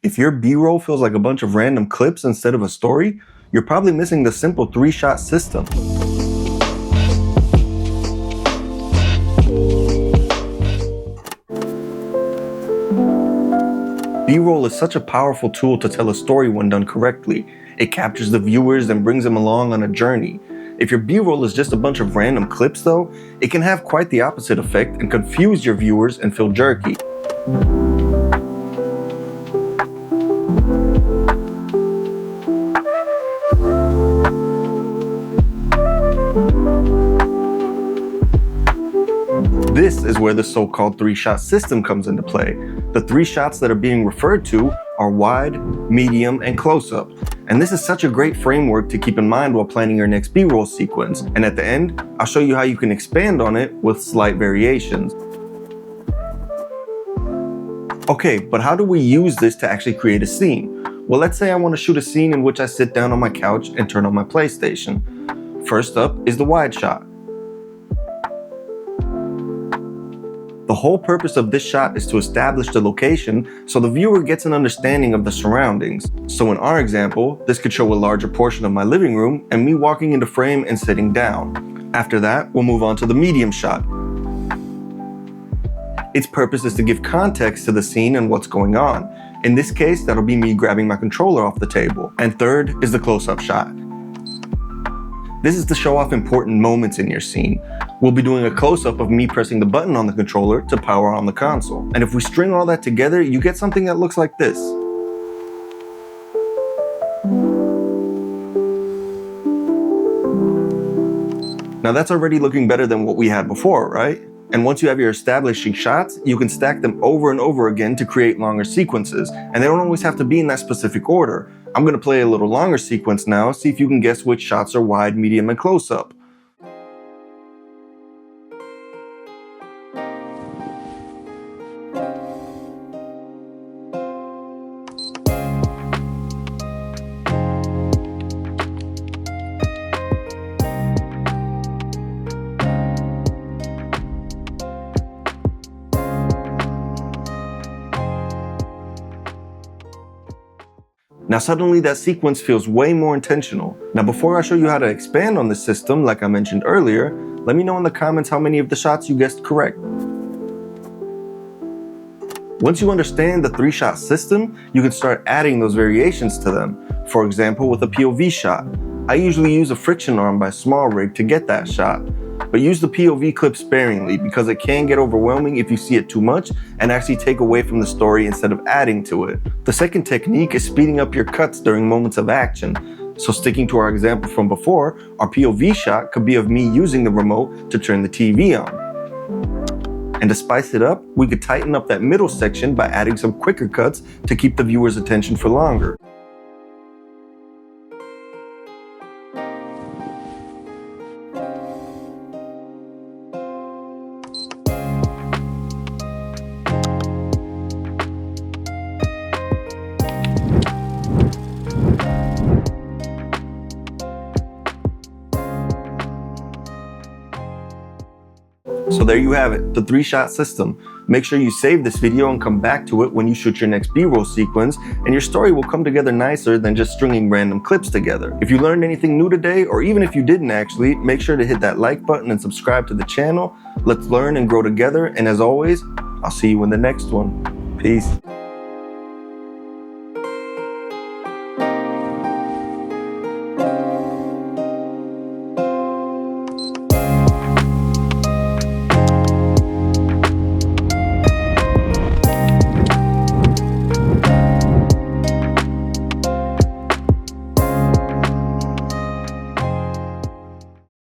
If your B-roll feels like a bunch of random clips instead of a story, you're probably missing the simple 3-shot system. B-roll is such a powerful tool to tell a story when done correctly. It captures the viewers and brings them along on a journey. If your B-roll is just a bunch of random clips though, it can have quite the opposite effect and confuse your viewers and feel jerky. This is where the so-called 3-shot system comes into play. The 3 shots that are being referred to are wide, medium, and close-up. And this is such a great framework to keep in mind while planning your next B-roll sequence. And at the end, I'll show you how you can expand on it with slight variations. Okay, but how do we use this to actually create a scene? Well, let's say I want to shoot a scene in which I sit down on my couch and turn on my PlayStation. First up is the wide shot. The whole purpose of this shot is to establish the location so the viewer gets an understanding of the surroundings. So in our example, this could show a larger portion of my living room and me walking into frame and sitting down. After that, we'll move on to the medium shot. Its purpose is to give context to the scene and what's going on. In this case, that'll be me grabbing my controller off the table. And third is the close-up shot. This is to show off important moments in your scene. We'll be doing a close-up of me pressing the button on the controller to power on the console. And if we string all that together, you get something that looks like this. Now that's already looking better than what we had before, right? And once you have your establishing shots, you can stack them over and over again to create longer sequences. And they don't always have to be in that specific order. I'm going to play a little longer sequence now, see if you can guess which shots are wide, medium, and close-up. Now suddenly that sequence feels way more intentional. Now before I show you how to expand on this system, like I mentioned earlier, let me know in the comments how many of the shots you guessed correct. Once you understand the 3-shot system, you can start adding those variations to them. For example, with a POV shot. I usually use a friction arm by Small Rig to get that shot. But use the POV clip sparingly because it can get overwhelming if you see it too much and actually take away from the story instead of adding to it. The second technique is speeding up your cuts during moments of action. So sticking to our example from before, our POV shot could be of me using the remote to turn the TV on. And to spice it up, we could tighten up that middle section by adding some quicker cuts to keep the viewer's attention for longer. So there you have it, the 3-shot system. Make sure you save this video and come back to it when you shoot your next B-roll sequence, and your story will come together nicer than just stringing random clips together. If you learned anything new today, or even if you didn't actually, make sure to hit that like button and subscribe to the channel. Let's learn and grow together, and as always, I'll see you in the next one. Peace.